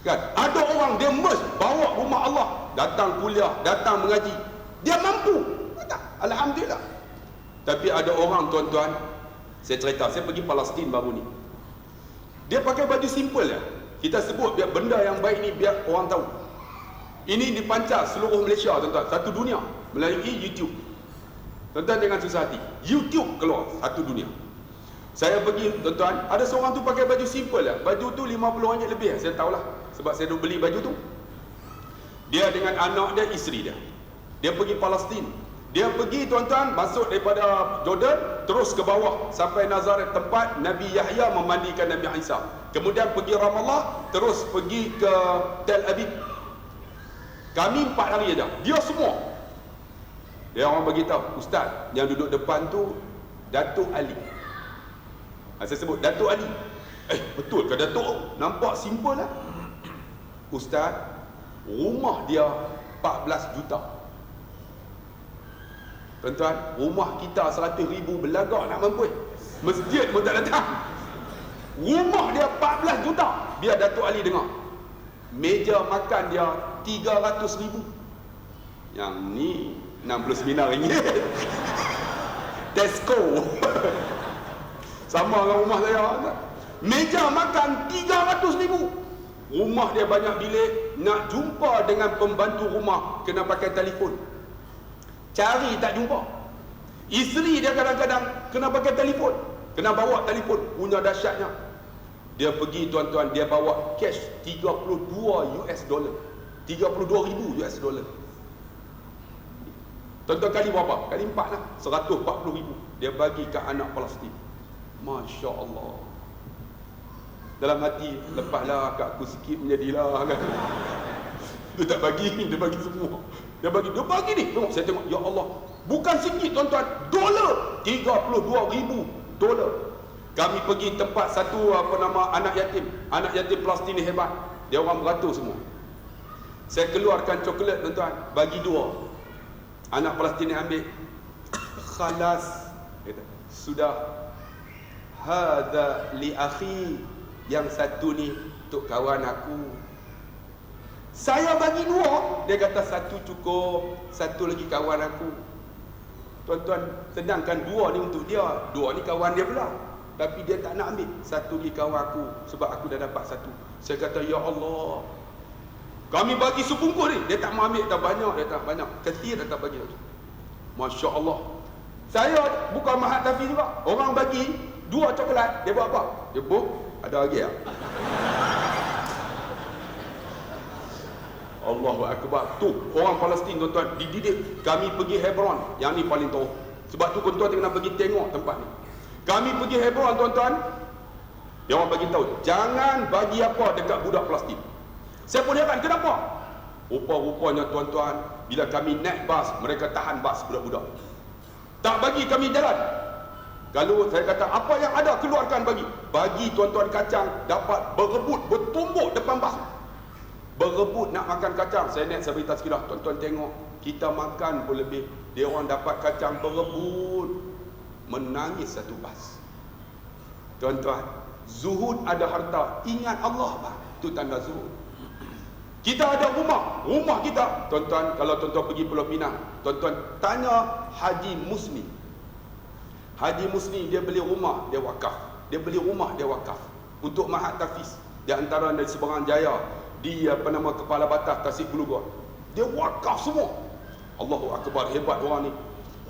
Kan? Ada orang dia bawa rumah Allah, datang kuliah, datang mengaji. Dia mampu. Tak? Alhamdulillah. Tapi ada orang, tuan-tuan, saya cerita, saya pergi Palestin baru ni. Dia pakai baju simple ya. Kita sebut biar benda yang baik ni biar orang tahu. Ini dipancar seluruh Malaysia, tuan-tuan, satu dunia melalui YouTube. Tuan-tuan dengan susah hati, YouTube keluar satu dunia. Saya pergi, tuan-tuan, ada seorang tu pakai baju simple lah. Baju tu RM50 lebih, saya tahulah. Sebab saya duk beli baju tu. Dia dengan anak dia, isteri dia. Dia pergi Palestin. Dia pergi, tuan-tuan, masuk daripada Jordan, terus ke bawah sampai Nazaret, tempat Nabi Yahya memandikan Nabi Isa. Kemudian pergi Ramallah, terus pergi ke Tel Aviv. Kami 4 hari aja. Dia semua. Dia orang beritahu, ustaz, yang duduk depan tu Datuk Ali. Saya sebut Datuk Ali. Betul ke Datuk? Nampak simple lah. Ustaz, rumah dia 14 juta. Tuan-tuan, rumah kita 100,000 belagak nak mampu. Masjid pun tak datang. Rumah dia 14 juta. Biar Datuk Ali dengar. Meja makan dia 300,000. Yang ni RM69. Tesco. Sama dengan rumah saya. Meja makan 300,000. Rumah dia banyak bilik. Nak jumpa dengan pembantu rumah, kena pakai telefon. Cari tak jumpa. Isteri dia kadang-kadang kena pakai telefon, kena bawa telefon. Punya dahsyatnya, dia pergi, tuan-tuan, dia bawa cash $32. $32,000. Tuan-tuan, kali berapa? Kali 4 lah, $140,000. Dia bagi ke anak Palestin. Masya Allah. Dalam hati, lepaslah kat aku sikit menjadilah kan. Dia tak bagi, dia bagi semua. Dia bagi ni. Tengok, saya tengok, ya Allah, bukan sikit, tuan-tuan, dolar $32,000. Kami pergi tempat satu anak yatim. Anak yatim Palestin ni hebat. Dia orang beratur semua. Saya keluarkan coklat, tuan-tuan, bagi 2. Anak Palestin ni ambil. Khalas. Kata, sudah. Hadza li akhi. Yang satu ni untuk kawan aku. Saya bagi 2. Dia kata satu cukup, satu lagi kawan aku. Tuan-tuan, sedangkan 2 ni untuk dia, 2 ni kawan dia pula. Tapi dia tak nak ambil. Satu lagi kawan aku, sebab aku dah dapat satu. Saya kata, ya Allah, kami bagi sebungkus ni. Dia tak mau ambil, tak banyak. Dia tak banyak, kecil dia tak bagi lagi. Masya Allah. Saya bukan Mahat Tafi juga. Orang bagi 2 coklat, dia buat apa? Dia buat, ada lagi tak? Allahu Akbar. Tu orang Palestin, tuan-tuan, dididik. Kami pergi Hebron, yang ni paling tahu. Sebab tu tuan-tuan kena pergi tengok tempat ni. Kami pergi Hebron, tuan-tuan. Dia orang bagi tahu, jangan bagi apa dekat budak Palestin. Saya pun heran, kenapa? Rupa-rupanya, tuan-tuan, bila kami naik bas, mereka tahan bas budak-budak. Tak bagi kami jalan. Kalau saya kata, apa yang ada, keluarkan bagi. Bagi, tuan-tuan, kacang dapat berebut, bertumbuk depan bas. Berebut nak makan kacang. Saya naik, saya beritahu sekilas, tuan-tuan tengok, kita makan pun lebih. Dia orang dapat kacang berebut. Menangis satu bas. Tuan-tuan, zuhud ada harta, ingat Allah, bang. Itu tanda zuhud. Kita ada rumah kita, tuan-tuan, kalau tuan-tuan pergi Pulau Pinang, tuan-tuan tanya Haji Musni. Haji Musni, dia beli rumah, dia wakaf. Dia beli rumah, dia wakaf untuk Mahat Tafiz. Di antara dari Seberang Jaya, di Kepala Batas Tasik Bulugan. Dia wakaf semua. Allahu Akbar, hebat orang ni.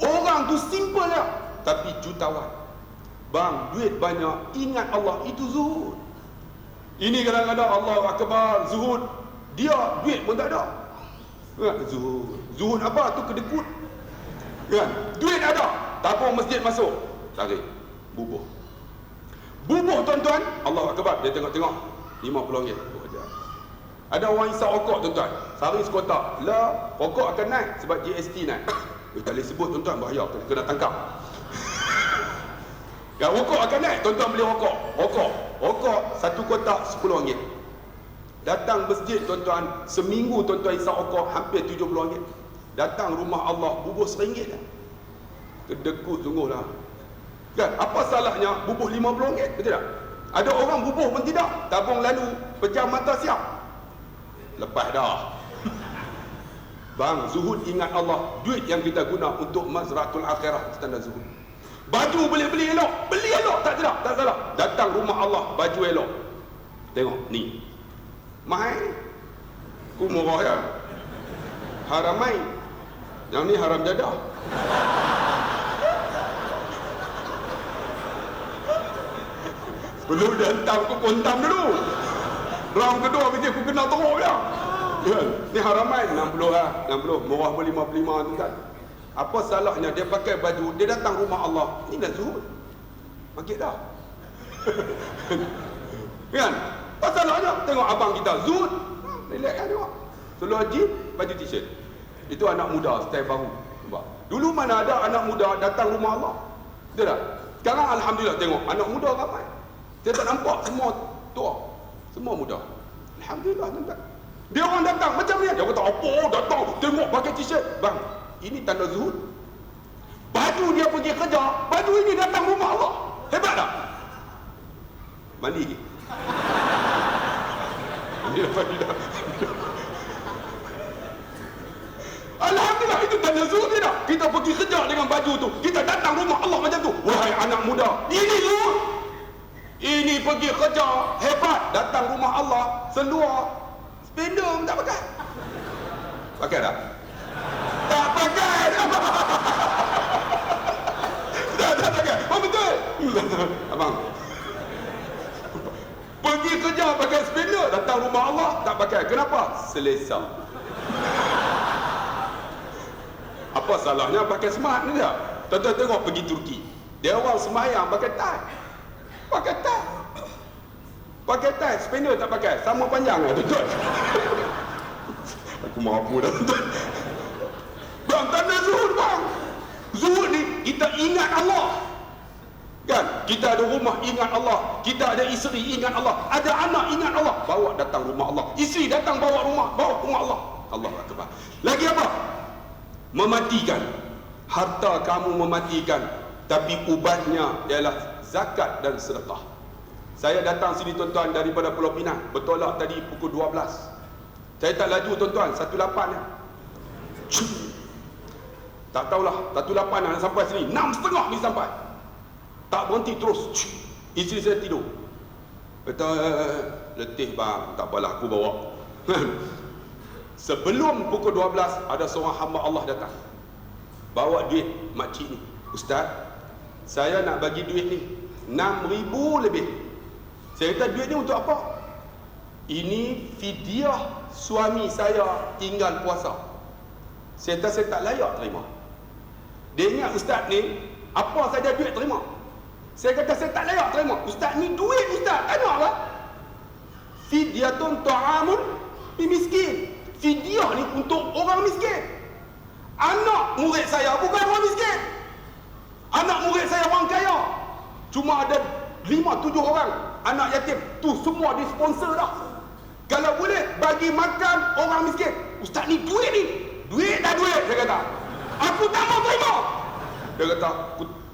Orang tu simple lah, tapi jutawan. Bang, duit banyak, ingat Allah, itu zuhud. Ini kadang-kadang Allahu Akbar, zuhud. Dia duit pun tak ada. Kan? Zuhud apa tu, kedekut. Kan? Duit ada. Tabung masjid masuk, tarik, bubuh. Bubuh, tuan-tuan. Allahu Akbar, dia tengok-tengok, RM50. Ada orang isap rokok, tuan-tuan, sehari sekotak. Lah, rokok akan naik sebab GST naik. Tak boleh sebut, tuan-tuan, bahaya, kena tangkap. Ya, rokok akan naik, tuan-tuan beli rokok. Rokok satu kotak RM10. Datang masjid, tuan-tuan, seminggu tuan-tuan isap rokok hampir RM70. Datang rumah Allah, bubuh RM1 lah. Kedekut sungguh lah. Kan? Apa salahnya bubuh RM50? Betul tak? Ada orang bubuh pun tidak. Tabung lalu, pejam mata siap. Lepas dah. Bang, zuhud ingat Allah. Duit yang kita guna untuk mazratul akhirah, itu tanda zuhud. Baju boleh beli elok, beli elok, tak salah, tak salah. Datang rumah Allah, baju elok. Tengok ni, mahal. Ku murah ya. Haramai. Yang ni haram jadah. Belum dia hantar aku kontam dulu. Round kedua kerja aku kena teruk dah. Ya, ni haramai 60 lah, 60. Murah pun 55 tu kan. Apa salahnya dia pakai baju, dia datang rumah Allah. Ini dah zuhud. Makin dah. Kan? Apa salahnya? Tengok abang kita zuhud. Relax kan tengok. Seluar jeans, baju t-shirt. Itu anak muda, style baru. Nampak? Dulu mana ada anak muda datang rumah Allah? Betul tak? Sekarang alhamdulillah tengok anak muda ramai. Saya tak nampak semua tua. Semua muda. Alhamdulillah nampak. Dia orang datang macam ni. Dia kata apa datang tengok pakai t-shirt. Bang, ini tanda zuhud. Baju dia pergi kerja, baju ini datang rumah Allah. Hebat tak? Mandi. Mandi dah. Alhamdulillah, itu tanda zuhud dia dah. Kita pergi kerja dengan baju tu, kita datang rumah Allah macam tu. Wahai anak muda, ini zuhud. Ini pergi kerja, hebat, datang rumah Allah, seluar, spender pun tak pakai. Pakai tak? Tak pakai. Tak pakai. Oh betul. Abang, pergi kerja pakai spender, datang rumah Allah tak pakai. Kenapa? Selesa. Apa salahnya pakai smart ni tak? Tuan-tuan tengok pergi Turki, dia orang semayang pakai tie. Pakai tie. Pakai tie, spender tak pakai. Sama panjang lah tuan-tuan. Aku mampu dah tuan-tuan. Bang, tanda zuhud bang. Zuhud ni, kita ingat Allah. Kan? Kita ada rumah, ingat Allah. Kita ada isteri, ingat Allah. Ada anak, ingat Allah. Bawa datang rumah Allah. Isteri datang bawa rumah Allah. Allah Akbar. Lagi apa? Mematikan. Harta kamu mematikan. Tapi ubatnya ialah zakat dan sedekah. Saya datang sini tuan-tuan daripada Pulau Pinang. Bertolak tadi pukul 12. Saya tak laju tuan-tuan, 18 ya. Tak tahulah, 18 nak sampai sini. 6.30 ni sampai. Tak berhenti terus. Isteri saya tidur. Kata, letih bang, tak apalah aku bawa. Sebelum pukul 12, ada seorang hamba Allah datang. Bawa duit makcik ni. Ustaz, saya nak bagi duit ni 6,000 lebih. Saya kata duit ni untuk apa? Ini fidyah suami saya tinggal puasa. Saya kata saya tak layak terima. Dia ingat ustaz ni apa saja duit terima. Saya kata saya tak layak terima. Ustaz ni duit ustaz. Tanya apa? Fidyatun ta'amun miskin. Fidyah ni untuk orang miskin. Anak murid saya bukan orang miskin. Anak murid saya orang kaya. Cuma ada 5-7 orang anak yatim. Tu semua disponsor dah. Kalau boleh bagi makan orang miskin. Ustaz ni duit ni. Duit dah duit, saya kata. Aku tak mau terima. Dia kata,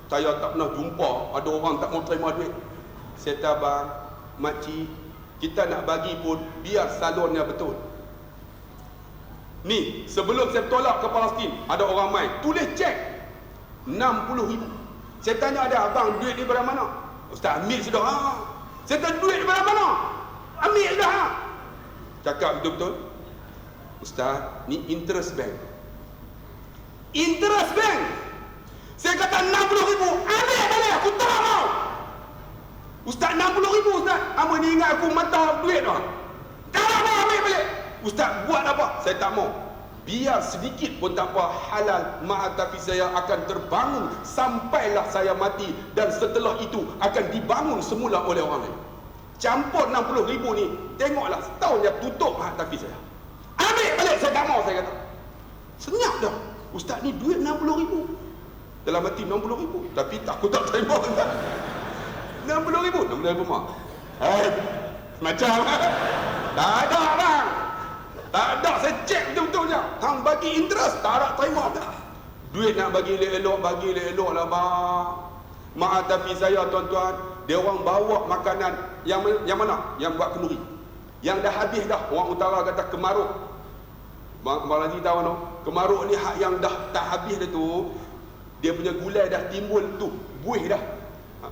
saya tak pernah jumpa ada orang tak mau terima duit. Saya kata, bang, makcik, kita nak bagi pun biar salonnya betul. Ni, sebelum saya tolak ke Palestin, ada orang main, tulis cek 60,000. Saya tanya dia, abang duit ni dari mana? Ustaz, ambil sudah. Ha. Saya tanya, duit dari mana? Ambil sudah. Ha. Cakap betul-betul. Ustaz, ni interest bank. Interest bank. Saya kata 60,000. Ambil balik, aku tak mau. Ustaz, 60,000 Ustaz. Apa ni ingat aku mata duit dah. Tak mau ambil balik. Ustaz, buat apa? Saya tak mau. Biar sedikit pun tak apa, halal, tapi saya akan terbangun sampailah saya mati, dan setelah itu akan dibangun semula oleh orang lain. Campur 60,000 ni, tengoklah setahun dia tutup tapi saya. Ambil balik, saya tak mau, saya kata. Senyap dah. Ustaz ni duit 60,000. Dalam hati 60,000, tapi aku tak terima. 60,000, 60,000 mak. Macam tak ada bang. Tak ada, saya cek betul-betulnya. Hang bagi interest, tak ada terima dah. Duit nak bagi elok-elok, bagi elok-elok lah bang. Tapi saya tuan-tuan, dia orang bawa makanan yang mana? Yang buat kenduri. Yang dah habis dah. Orang utara kata kemaruk. Abang Razi tahu no? Kemaruk ni hak yang dah tak habis dah tu, dia punya gulai dah timbul tu, buih dah.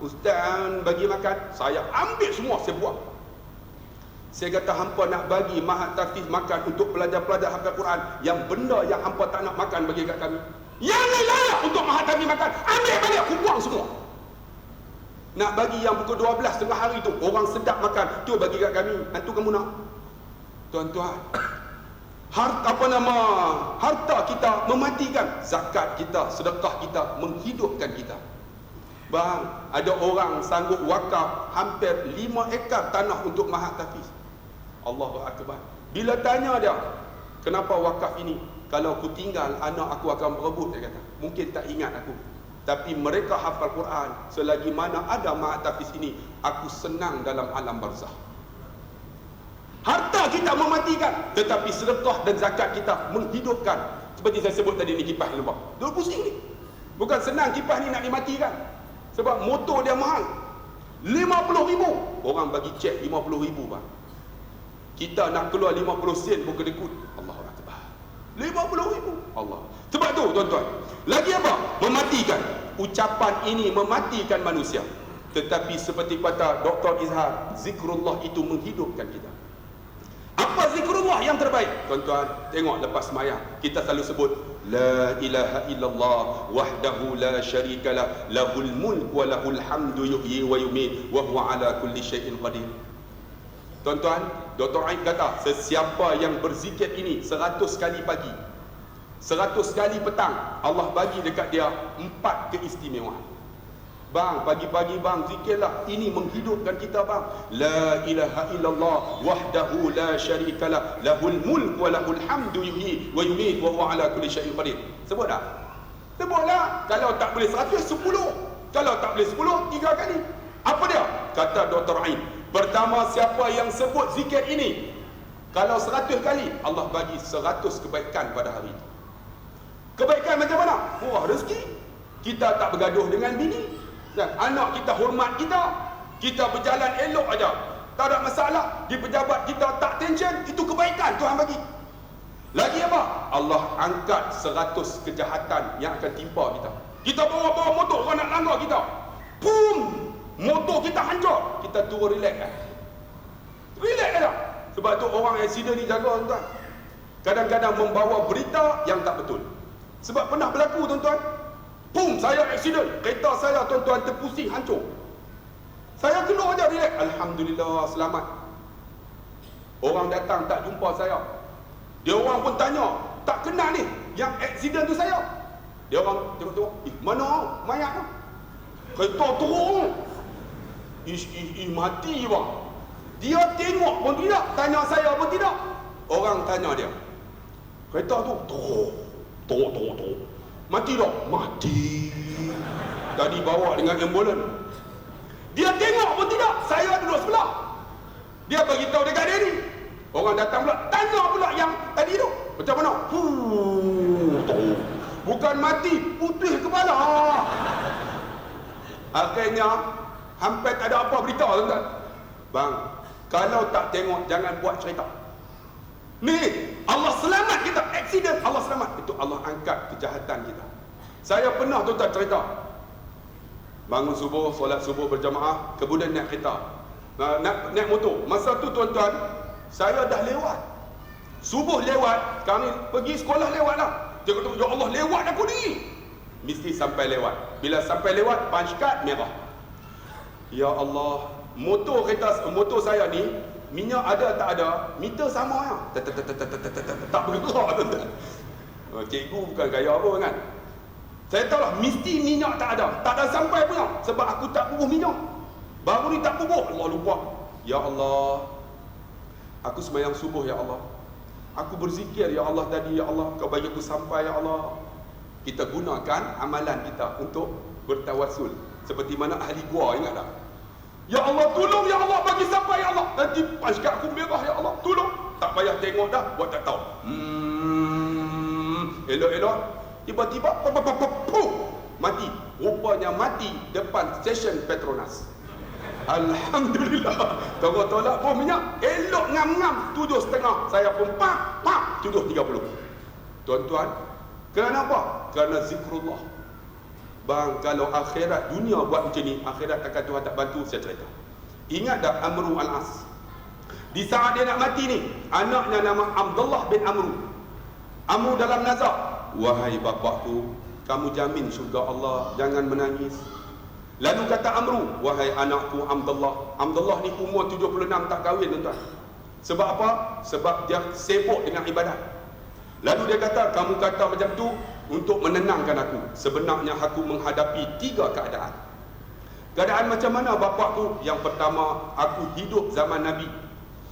Ustaz bagi makan, saya ambil semua, saya buang. Saya kata hampa nak bagi Mahat Tafiz makan untuk pelajar-pelajar hafal Quran, yang benda yang hampa tak nak makan bagi kat kami, yang layak untuk Mahat Tafiz makan, ambil balik, aku buang semua. Nak bagi yang pukul 12 tengah hari tu, orang sedap makan, tu bagi kat kami, hantu kamu nak? Tuan-tuan, harta kita mematikan, zakat kita, sedekah kita menghidupkan kita. Bang, ada orang sanggup wakaf hampir 5 ekar tanah untuk Mahat Tafiz. Allahu Akbar. Bila tanya dia, kenapa wakaf ini? Kalau aku tinggal, anak aku akan berebut, dia kata. Mungkin tak ingat aku, tapi mereka hafal Quran. Selagi mana ada Mahat Tafiz ini, aku senang dalam alam barzah. Harta kita mematikan, tetapi sedekah dan zakat kita menghidupkan. Seperti saya sebut tadi ni, kipas lubang. Dua pusing ni. Bukan senang kipas ni nak dimatikan. Sebab motor dia mahal. 50,000. Orang bagi cek 50,000 bang. Kita nak keluar 50 sen pun kedekut. Allahu Akbar. 50,000. Allah. Sebab tu tuan-tuan, lagi apa? Mematikan. Ucapan ini mematikan manusia. Tetapi seperti kata Dr. Izhar, zikrullah itu menghidupkan kita. Apa zikrullah yang terbaik? Tuan-tuan, tengok lepas sembahyang kita selalu sebut la ilaha illallah wahdahu la syarikalah lahul mulk wa lahul hamdu yuhyi wa yumiit wa huwa ala kulli syai'in qadir. Tuan-tuan, Dr. Aib kata, sesiapa yang berzikir ini 100 kali pagi, 100 kali petang, Allah bagi dekat dia 4 keistimewaan. Bang, pagi-pagi bang, zikirlah. Ini menghidupkan kita bang. La ilaha illallah wahdahu la syarikalah lahul mulk wa lahul hamdu yuhyi wa yumiit wa huwa ala kulli syai'in qadir. Sebut tak? Sebutlah. Kalau tak boleh 100, 10. Kalau tak boleh 10, 3 kali. Apa dia? Kata Dr. Ain, pertama, siapa yang sebut zikir ini, kalau 100 kali, Allah bagi 100 kebaikan pada hari itu. Kebaikan macam mana? Murah rezeki. Kita tak bergaduh dengan bini, dan anak kita hormat kita, kita berjalan elok aja, tak ada masalah. Di pejabat kita tak tension, itu kebaikan Tuhan bagi. Lagi apa? Allah angkat 100 kejahatan yang akan timpa kita. Kita bawa motor, orang nak langgar kita, boom, motor kita hancur, kita turun relax kan? Relax aja. Sebab tu orang accident ni jaga tuan-tuan. Kadang-kadang membawa berita yang tak betul. Sebab pernah berlaku tuan-tuan, boom, saya accident, kereta saya tuan-tuan terpusing, hancur. Saya keluar aja relax, alhamdulillah selamat. Orang datang tak jumpa saya, dia orang pun tanya, tak kenal ni yang accident tu saya. Dia orang tengok-tengok, mana mayat tu? Kereta turun, mati bang. Dia tengok pun tidak, tanya saya pun tidak. Orang tanya dia, kereta tu turun, mati tak? Mati. Tadi bawa dengan ambulan. Dia tengok pun tidak, saya duduk sebelah. Dia bagi tahu dekat dia ni. Orang datang pula, tanya pula yang tadi tu, macam mana? Bukan mati, putih kepala. Akhirnya hampir tak ada apa berita tuan-tuan. Bang, kalau tak tengok jangan buat cerita. Ni Allah selamat kita, accident Allah selamat, itu Allah angkat kejahatan kita. Saya pernah tuan-tuan cerita, bangun subuh, solat subuh berjamaah, kemudian naik kereta, naik motor. Masa tu tuan-tuan, saya dah lewat subuh, lewat, kami pergi sekolah lewat lah. Tengok, ya Allah, lewat aku ni, mesti sampai lewat. Bila sampai lewat, punch card merah. Ya Allah, motor saya ni, minyak ada tak ada, meter sama ya, tak bergerak tuan-tuan. Cikgu bukan gaya apa kan. Saya tahu lah, mesti minyak tak ada sampai pun, sebab aku tak bubuh minyak. Baru ni tak bubuh, Allah lupa. Ya Allah, aku sembahyang subuh ya Allah, aku berzikir ya Allah tadi ya Allah, kau bagi aku sampai ya Allah. Kita gunakan amalan kita untuk bertawassul, seperti mana ahli gua, ingat tak? Ya Allah tolong ya Allah, bagi sampai ya Allah. Nanti punch card aku merah ya Allah, tolong. Tak payah tengok dah, buat tak tahu. Elok-elok, tiba-tiba mati. Rupanya mati depan stesen Petronas. Alhamdulillah. Tolak bom minyak, elok elok ngam-ngam 7.5, saya pun pak 7.30. Tuan-tuan, kerana apa? Kerana zikrullah. Bang, kalau akhirat dunia buat macam ni, akhirat takkan Tuhan tak bantu. Saya cerita, ingat tak Amru al-As? Di saat dia nak mati ni, anaknya nama Abdullah bin Amru. Amru dalam nazar, wahai bapakku, kamu jamin syurga Allah, jangan menangis. Lalu kata Amru, wahai anakku Abdullah. Abdullah ni umur 76 tak kahwin, tuan-tuan. Sebab apa? Sebab dia sibuk dengan ibadat. Lalu dia kata, kamu kata macam tu untuk menenangkan aku. Sebenarnya aku menghadapi 3 keadaan. Keadaan macam mana bapakku? Yang pertama, aku hidup zaman Nabi.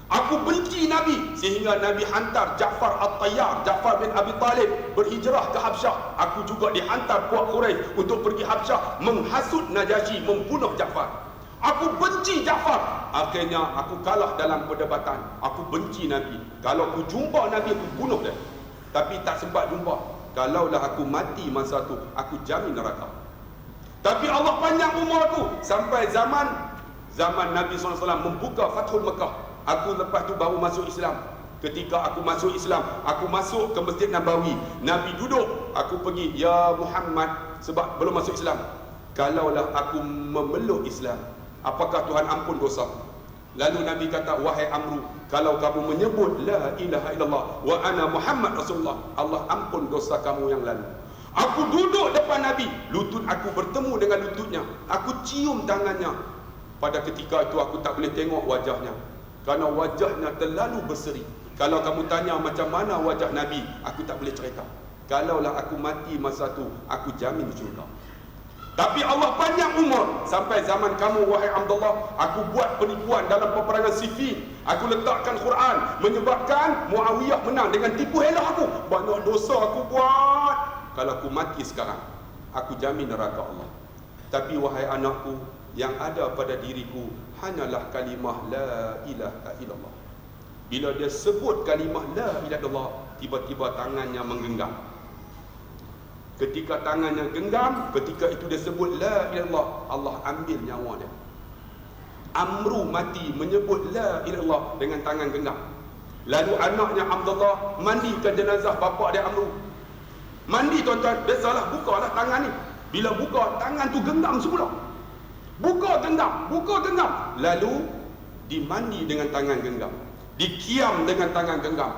Aku benci Nabi sehingga Nabi hantar Ja'far At-Tayyar, Ja'far bin Abi Talib berhijrah ke Habsyah. Aku juga dihantar puak Quraisy untuk pergi Habsyah menghasut Najasyi, membunuh Ja'far. Aku benci Ja'far. Akhirnya aku kalah dalam perdebatan. Aku benci Nabi. Kalau aku jumpa Nabi, aku bunuh dia. Tapi tak sempat jumpa. Kalaulah aku mati masa tu, aku jamin neraka. Tapi Allah panjang umur aku sampai zaman Nabi SAW membuka Fathul Mekah. Aku lepas tu baru masuk Islam. Ketika aku masuk Islam, aku masuk ke Masjid Nabawi. Nabi duduk, aku pergi, ya Muhammad, sebab belum masuk Islam. Kalaulah aku memeluk Islam, apakah Tuhan ampun dosa? Lalu Nabi kata, wahai Amru, kalau kamu menyebut la ilaha illallah wa ana Muhammad Rasulullah, Allah ampun dosa kamu yang lalu. Aku duduk depan Nabi, lutut aku bertemu dengan lututnya. Aku cium tangannya. Pada ketika itu aku tak boleh tengok wajahnya, kerana wajahnya terlalu berseri. Kalau kamu tanya macam mana wajah Nabi, aku tak boleh cerita. Kalaulah aku mati masa tu, aku jamin syurga. Tapi Allah panjang umur sampai zaman kamu, wahai Abdullah. Aku buat penipuan dalam peperangan Siffin. Aku letakkan Quran, menyebabkan Muawiyah menang dengan tipu helah aku. Banyak dosa aku buat. Kalau aku mati sekarang, aku jamin neraka Allah. Tapi wahai anakku, yang ada pada diriku hanyalah kalimah la ilaha illallah. Bila dia sebut kalimah la ilaha illallah, tiba-tiba tangannya menggenggam. Ketika tangannya genggam, ketika itu dia sebut la ilaha illallah, Allah ambil nyawa dia. Amru mati menyebut la ilaha illallah dengan tangan genggam. Lalu anaknya Abdullah mandikan jenazah bapa dia Amru. Mandi, tuan-tuan, biasalah bukalah tangan ni. Bila buka, tangan tu genggam semula. Buka genggam. Lalu dimandi dengan tangan genggam, dikiam dengan tangan genggam,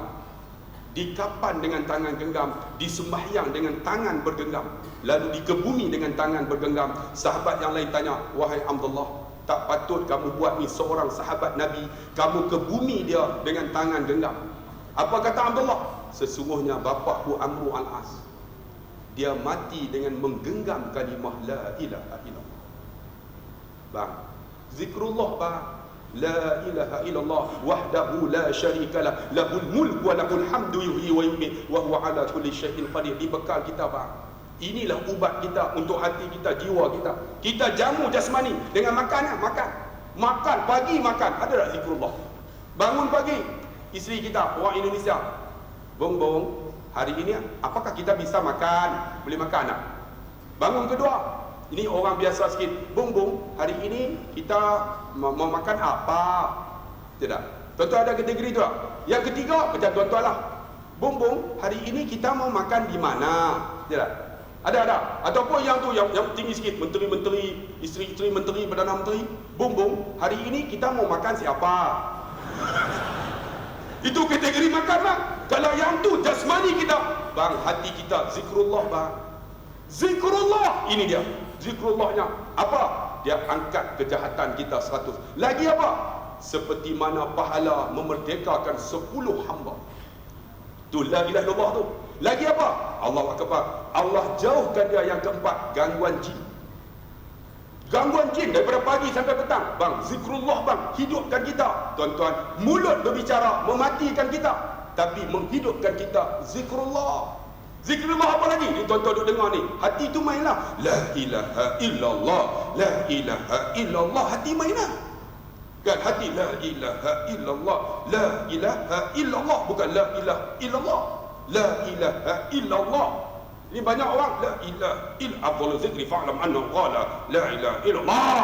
dikapan dengan tangan genggam, disembahyang dengan tangan bergenggam, lalu dikebumi dengan tangan bergenggam. Sahabat yang lain tanya, wahai Abdullah, tak patut kamu buat ni seorang sahabat Nabi, kamu kebumi dia dengan tangan genggam. Apa kata Abdullah? Sesungguhnya bapakku Amru al-As, dia mati dengan menggenggam kalimah la ilaha illallah. Bang, zikrullah bang, la ilaha illallah wahdahu la syarikalah, lahul mulku wa lahul hamdu yuhyi wa yumiit wa huwa ala kulli syai'in qadir. Dibekal kita bang. Inilah ubat kita untuk hati kita, jiwa kita. Kita jamu jasmani dengan makan. Makan pagi, makan. Ada tak zikrullah? Bangun pagi, isteri kita orang Indonesia, bong, hari ini apakah kita bisa makan? Boleh makan tak? Bangun kedua, ini orang biasa sikit, bong, hari ini kita mau makan apa? Tidak. Tuan-tuan ada kategori tu tak? Yang ketiga, macam tuan-tuan lah, bong, hari ini kita mau makan di mana? Tidak. Ada. Ataupun yang tu, yang tinggi sikit, menteri-menteri, isteri-isteri menteri, Perdana Menteri, bong, hari ini kita mau makan siapa? Itu kategori makan lah. Kalau yang tu jasmani kita, bang, hati kita zikrullah bang. Zikrullah, ini dia. Zikrullahnya apa? Dia angkat kejahatan kita 100. Lagi apa? Seperti mana pahala memerdekakan 10 hamba. Tu la ilaha illallah tu. Lagi apa? Allahu akbar. Allah jauhkan dia yang keempat, gangguan jin. Gangguan jin daripada pagi sampai petang. Bang, zikrullah bang, hidupkan kita. Tuan-tuan, mulut berbicara mematikan kita, tapi menghidupkan kita zikrullah. Zikrullah apa lagi? Ni tuan-tuan duk dengar ni, hati tu mainlah. La ilaha illallah, la ilaha illallah, hati mainlah. Kan hati la ilaha illallah, la ilaha illallah, bukan la ilaha illallah. La ilaha illallah. Ni banyak orang la ilaha illallah, afdalul zikri fa'lam anna qala la ilaha illallah.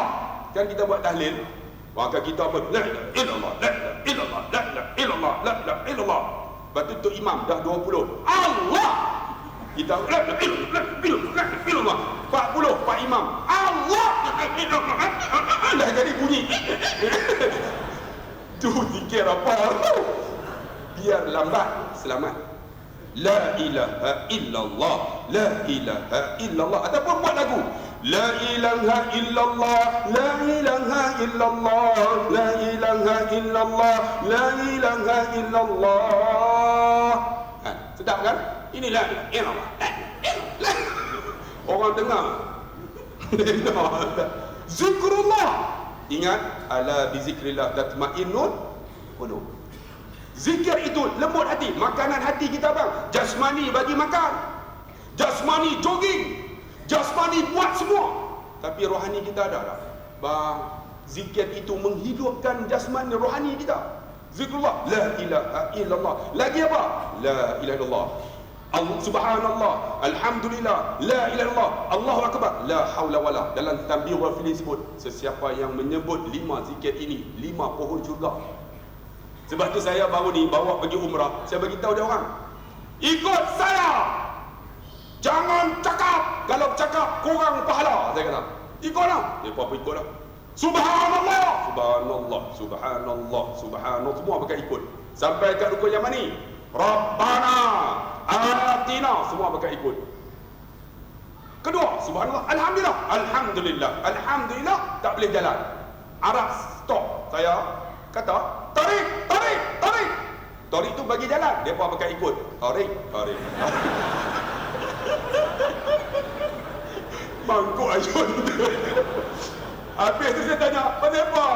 Kan kita buat tahlil, maka kita apa? La ilaha illallah, la ilaha illallah, la ilaha illallah, la ilaha illallah. Lepas tu Tok Imam dah 20. Allah. Kita la ilaha illallah. 40 Pak Imam. Allah. Dah jadi bunyi. Tu zikir apa tu? Biar lambat selamat. La ilaha illallah, la ilaha illallah. Ataupun buat lagu. La ilaha illallah, la ilaha illallah, la ilaha illallah, la ilaha illallah. Sedap kan? Inilah illallah. Orang dengar. Zikrullah. Ingat, ala bizikrillah tatmainnul qulub. Zikir itu lembut hati, makanan hati kita bang. Jasmani bagi makan, jasmani jogging, jasmani buat semua. Tapi rohani kita ada tak? Bang, zikir itu menghidupkan jasmani rohani kita. Zikrullah, la ilaha illallah. Lagi apa? La ilaha illallah. Subhanallah, alhamdulillah, la ilaha illallah, Allahu akbar, la haula wala. Dalam Tanbih wal Filin sebut, sesiapa yang menyebut 5 zikir ini, 5 pohon syurga. Sebab tu saya baru ni bawa pergi umrah, saya bagi tahu dia orang, ikut saya, jangan cakap, kalau cakap kurang pahala. Saya kata ikutlah, dia apa ikutlah. Subhanallah, subhanallah, subhanallah, subhanallah, semua pakai ikut. Sampai kat rukun yang mana ni, Rabbana atina, semua pakai ikut. Kedua, subhanallah, alhamdulillah, alhamdulillah, alhamdulillah, tak boleh jalan, Arab stop. Saya kata tarik, tarik, tarik. Tarik tu bagi jalan, dia pun pakai ikut. Tarik, tarik. Mangkuk ayun. Habis tu saya tanya, pasal apa?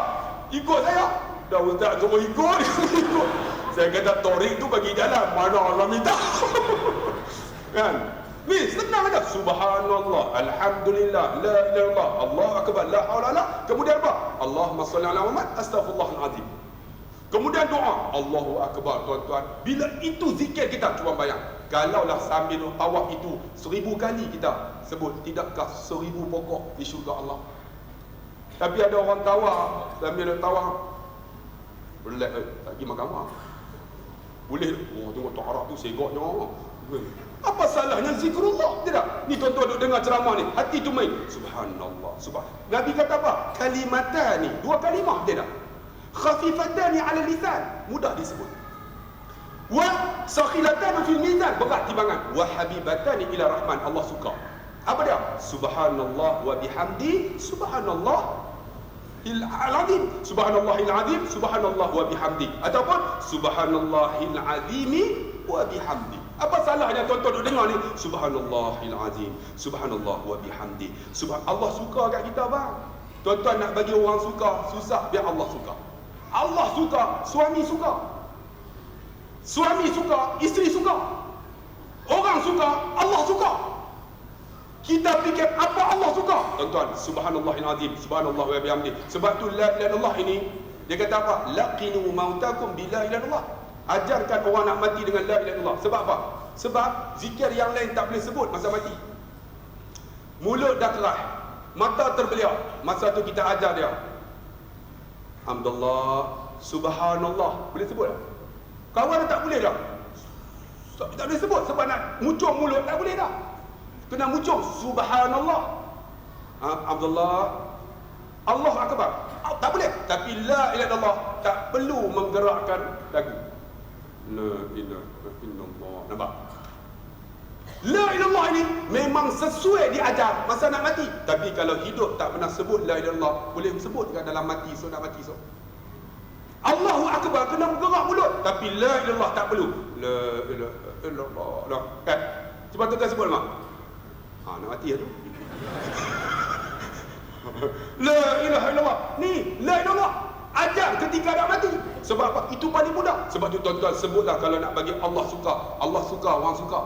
Ikut saya. Dah ustaz suruh ikut, ikut. Saya kata tarik tu bagi jalan, mana Allah minta. Kan? Ni senang aja. Subhanallah, alhamdulillah, la ilaha illallah, Allahu akbar, la haula wala. Kemudian apa? Allahumma shalli ala Muhammad, astaghfirullahal azim. Kemudian doa, Allahu akbar. Tuan-tuan, bila itu zikir kita, cuba bayang, kalaulah sambil tawaf itu 1000 kali kita sebut, tidakkah 1000 pokok di syurga Allah? Tapi ada orang tawaf, sambil tawaf relax, tak pergi mahkamah. Boleh, oh tengok Tok Arab tu segoknya. Apa salahnya zikrullah? Tidak. Ni tuan-tuan duk dengar ceramah ni, hati tu main. Subhanallah, Nabi kata apa? Kalimatani, 2 kalimah, tidak. Khafifatani ala lisan, mudah disebut. Wa sakhilatani fil mizan, berat timbangan. Wa habibatani ila rahman, Allah suka. Apa dia? Subhanallah wa bihamdi, subhanallah al-azim, subhanallahil azim, subhanallah wa bihamdi, ataupun subhanallahil azimi wa bihamdi. Apa salahnya tuan-tuan duk dengar ni? Subhanallahil azim, subhanallah wa bihamdi. Allah suka kat kita bang. Tuan-tuan nak bagi orang suka, susah, biar Allah suka. Allah suka, suami suka. Suami suka, isteri suka. Orang suka, Allah suka. Kita fikir apa Allah suka? Tuan-tuan, subhanallahil azim, subhanallah wa bihamdi. Sebab tu la ilaha illallah ini, dia kata apa? Laqinu mautakum bi la ilaha illallah. Ajarkan orang nak mati dengan la ilaha illallah. Sebab apa? Sebab zikir yang lain tak boleh sebut masa mati. Mulut dah keras, mata terbeliak. Masa tu kita ajar dia, Alhamdulillah, subhanallah. Boleh sebut tak? Kawan tak boleh dah. Tak boleh sebut sebab nak muncung mulut tak boleh dah. Kena muncung subhanallah. Alhamdulillah, Allah akbar. Tak boleh. Tapi la ilaha illallah tak perlu menggerakkan lagu. La ilaha illallah. Nampak? La ilallah ini memang sesuai diajar masa nak mati. Tapi kalau hidup tak pernah sebut la ilallah, boleh sebut kan dalam mati, so nak mati so. Allahu akbar kena bergerak mulut, tapi la ilallah tak perlu. La ilaha illallah. Nah, kan? Cuba tu sebut mak. Nak mati tu. La ilaha illallah. Ni la ilallah ajar ketika nak mati. Sebab apa? Itu paling mudah. Sebab tu tuan-tuan sebutlah kalau nak bagi Allah suka. Allah suka, orang suka.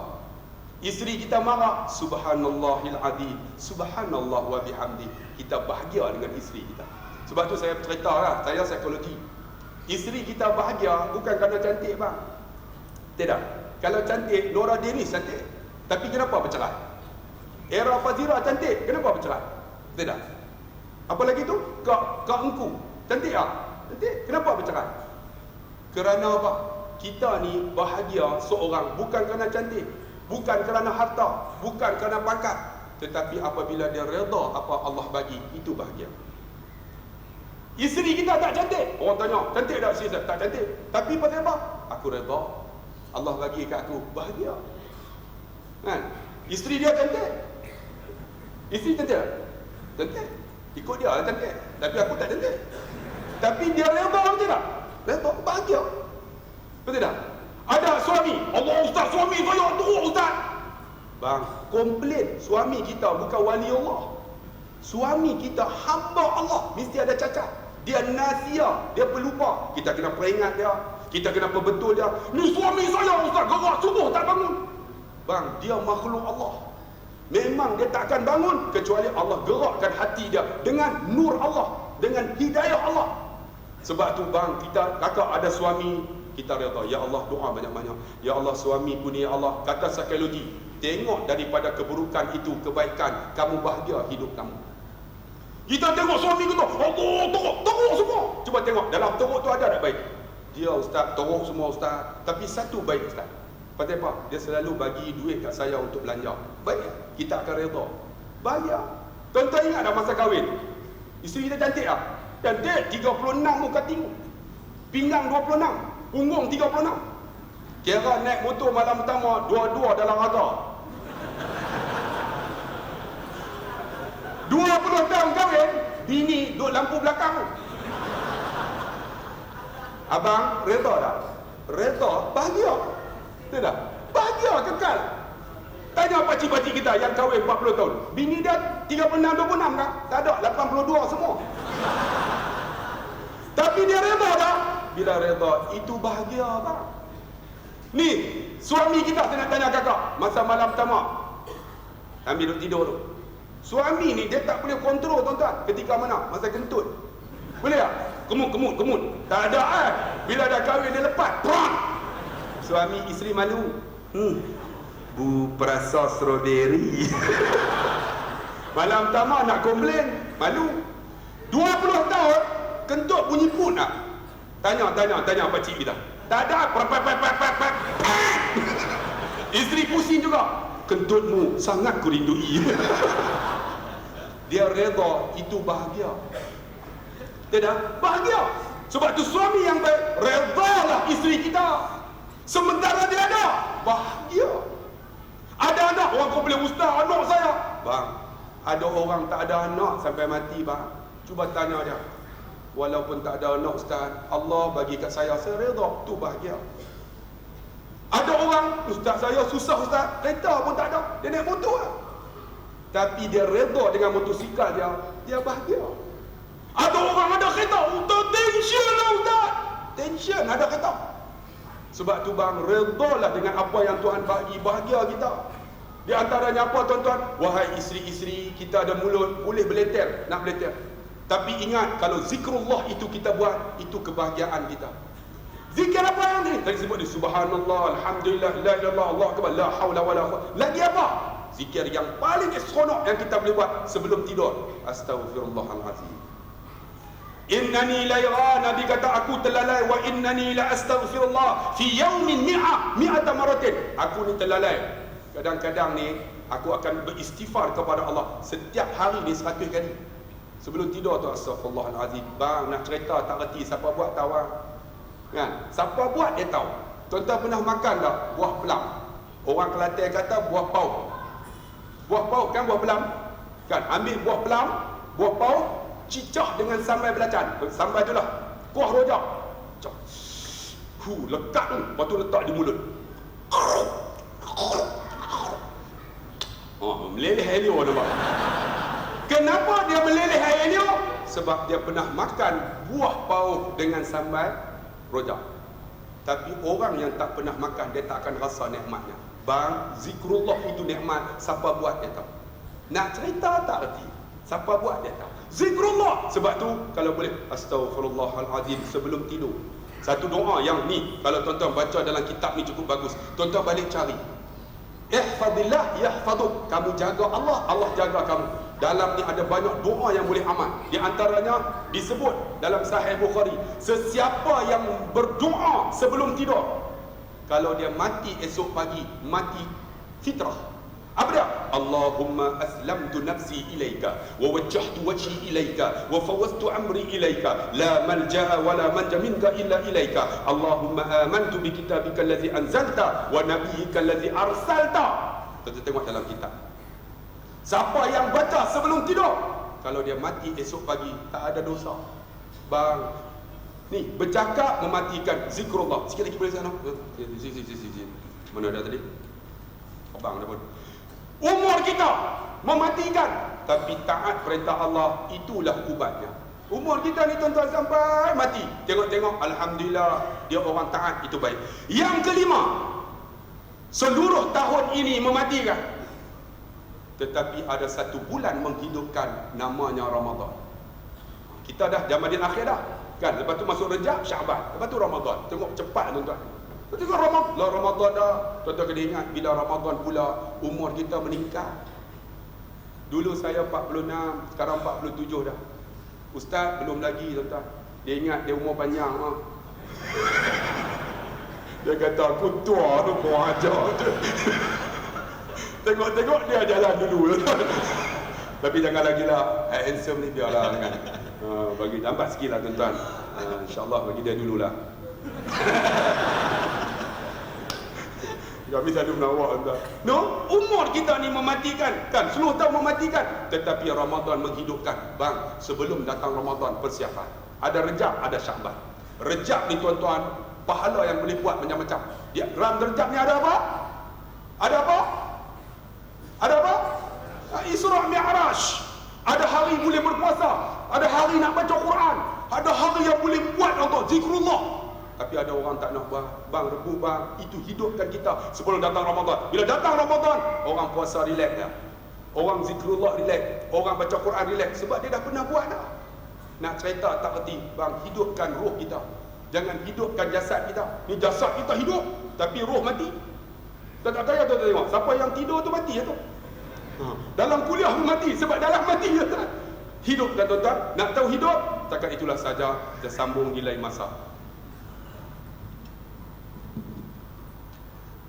Isteri kita marah, subhanallahil azim, subhanallah wa bihamdi. Kita bahagia dengan isteri kita. Sebab tu saya cerita lah, saya psikologi. Isteri kita bahagia bukan kerana cantik bang. Tidak. Kalau cantik, Nora Denis cantik. Tapi kenapa bercerai? Era Fazira cantik, kenapa bercerai? Tidak. Apa lagi tu? Kak Engku cantik tak? Cantik, kenapa bercerai? Kerana apa? Kita ni bahagia seorang bukan kerana cantik, bukan kerana harta, bukan kerana pangkat, tetapi apabila dia redha apa Allah bagi, itu bahagia. Isteri kita tak cantik, orang tanya, cantik tak isteri? Tak cantik. Tapi pasal apa? Aku redha, Allah bagi kat aku, bahagia. Kan? Isteri dia cantik. Isteri cantik tak? Cantik. Ikut dia lah cantik. Tapi aku tak cantik. Tapi dia redha betul tak? Redha, bahagia. Betul tak? Ada suami, Allah ustaz, suami saya teruk ustaz. Bang, komplain suami kita bukan wali Allah. Suami kita hamba Allah, mesti ada cacat. Dia nasia, dia pelupa. Kita kena peringat dia, kita kena perbetul dia. Ni suami saya ustaz, gerak subuh tak bangun. Bang, dia makhluk Allah. Memang dia tak akan bangun kecuali Allah gerakkan hati dia dengan nur Allah, dengan hidayah Allah. Sebab tu bang, kita kakak ada suami, kita redha. Ya Allah, doa banyak-banyak. Ya Allah, suami pun ya Allah, kata psikologi, tengok daripada keburukan itu kebaikan, kamu bahagia hidup kamu. Kita tengok suami kita, Allah teruk semua. Cuba tengok dalam teruk tu ada tak baik? Dia ustaz teruk semua ustaz, tapi satu baik ustaz. Pasal apa? Dia selalu bagi duit kat saya untuk belanja. Baik, kita akan redha. Bahagia. Tuan-tuan ingat dah masa kahwin? Isteri kita cantik tak? Cantik, 36 muka tinggi. Pinggang 26, punggung 36. Kira naik motor malam pertama, dua-dua dalam raga. 20 tahun kahwin, bini duduk lampu belakang. Abang, redha tak? Redha, bahagia. Betul tak? Bahagia kekal. Tanya pakcik-pakcik kita yang kahwin 40 tahun. Bini dia 36-26 kan? Tak ada, 82 semua. Tapi dia redha tak? Bila redha, itu bahagia bang. Ni, suami kita saya nak tanya kakak. Masa malam pertama, ambil duduk tidur tu. Suami ni dia tak boleh kontrol tuan-tuan. Ketika mana? Masa kentut. Boleh tak? Kemut. Tak ada Bila dah kahwin dia lepas. Prang! Suami isteri malu. Bu perasa strawberry. Malam pertama nak komplain, malu. 20 tahun kentut bunyi pun tak? Tanya pakcik kita. Tak ada. Isteri pusing juga. Kentutmu sangat ku rindui. Dia redha, itu bahagia. Tidak? Bahagia. Sebab tu suami yang baik, redhalah isteri kita. Sementara dia ada, bahagia. Ada anak, orang komplain, ustaz, anak saya. Bang, ada orang tak ada anak sampai mati bang. Cuba tanya dia. Walaupun tak ada anak ustaz, Allah bagi kat saya redha, tu bahagia. Ada orang, ustaz saya susah ustaz, kereta pun tak ada, dia naik motor lah. Tapi dia redha dengan motosikal dia bahagia. Ada orang ada kereta, ustaz tension lah ustaz. Tension ada kereta. Sebab tu bang, redhalah dengan apa yang Tuhan bagi, bahagia kita. Di antaranya apa tuan-tuan? Wahai isteri-isteri, kita ada mulut, boleh beleter, nak beleter. Tapi ingat, kalau zikrullah itu kita buat, itu kebahagiaan kita. Zikir apa yang ni? Tadi sebut dia subhanallah, alhamdulillah, la ilaha illallah, Allah akbar, la haula wala quwwata. Lagi apa? Zikir yang paling seronok yang kita boleh buat sebelum tidur. Astaghfirullahalazim. Innani la yara, Nabi kata aku terlalai, wa innani la astaghfirullah fi yaumin mi'ata maratin. Aku ni terlalai. Kadang-kadang ni aku akan beristighfar kepada Allah setiap hari ni 100 kali. Sebelum tidur tu astaghfirullahalazim. Bang nak cerita tak reti siapa buat tahu kan? Siapa buat dia tahu. Tuan-tuan pernah makan tak buah pelam? Orang Kelantan kata buah pauk. Buah pauk kan buah pelam? Kan ambil buah pelam, buah pauk, cicah dengan sambal belacan. Sambal tu lah. Kuah rojak. Lekat tu, lepas tu letak di mulut. Meleleh air liur nampak. Kenapa dia meleleh air liur? Sebab dia pernah makan buah pauk dengan sambal rojak. Tapi orang yang tak pernah makan, dia tak akan rasa nikmatnya. Bang, zikrullah itu nikmat. Siapa buat dia tahu. Nak cerita tak reti. Siapa buat dia tahu. Zikrullah. Sebab tu kalau boleh astaghfirullahalazim sebelum tidur. Satu doa yang ni kalau tuan-tuan baca dalam kitab ni cukup bagus. Tuan-tuan balik cari. Ihfazillah yahfazuk. Kamu jaga Allah, Allah jaga kamu. Dalam ni ada banyak doa yang boleh amal. Di antaranya disebut dalam Sahih Bukhari, sesiapa yang berdoa sebelum tidur, kalau dia mati esok pagi, mati fitrah. Apa dia? Allahumma aslamtu nafsi ilaika wa wajjahtu wajhi ilaika wa fawwadtu amri ilaika la malja'a wa la manja minka illa ilaika. Allahumma amantu bi kitabika allazi anzalta wa nabiyyika allazi arsalta. Kita tengok dalam kitab. Siapa yang baca sebelum tidur, kalau dia mati esok pagi tak ada dosa. Bang, ni bercakap mematikan zikrullah. Sikit lagi boleh sana. Mana dah tadi? Abang dah pun. Umur kita mematikan, tapi taat perintah Allah, itulah ubatnya. Umur kita ni tuan-tuan sampai mati, tengok-tengok, alhamdulillah dia orang taat, itu baik. Yang kelima, seluruh tahun ini mematikan, tetapi ada satu bulan menghidupkan, namanya Ramadan. Kita dah Jamadil akhir dah kan, lepas tu masuk Rejab, Syaban, lepas tu Ramadan. Tengok cepat tuan-tuan. Tengok Ramadan dah. Tuan-tuan kena ingat, bila Ramadan pula umur kita meningkat. Dulu saya 46, sekarang 47 dah. Ustaz belum lagi tuan-tuan. Dia ingat dia umur panjang ha. Dia kata aku tua tu kau ajar. Tengok-tengok dia jalan dulu tuan-tuan. Tapi jangan lagi lah, handsome ni biarlah kan. Bagi lambat sikit lah tuan-tuan. InsyaAllah bagi dia dululah. Kami selalu menawar tuan. No, umur kita ni mematikan kan, seluruh tahun mematikan, tetapi Ramadan menghidupkan. Bang, sebelum datang Ramadan persiapan. Ada Rejab, ada Syaban. Rejab ni tuan-tuan, pahala yang boleh buat macam-macam. Dia dalam Rejab ni ada apa? Ada apa? Ada apa? Isra' Mi'raj. Ada hari boleh berpuasa, ada hari nak baca Quran, ada hari yang boleh buat untuk zikrullah. Tapi ada orang tak nak bang rebu bang, itu hidupkan kita sebelum datang Ramadan. Bila datang Ramadan, orang puasa relax dah. Orang zikrullah relax, orang baca Quran relax, sebab dia dah pernah buat dah. Nak cerita tak erti, bang hidupkan roh kita. Jangan hidupkan jasad kita. Ni jasad kita hidup, tapi roh mati. Tak payah tu tengok, siapa yang tidur tu mati tu. Dalam kuliah pun mati, sebab dalam mati ya. Hidup dan tuan-tuan, nak tahu hidup, setakat itulah saja. Kita sambung di lain masa.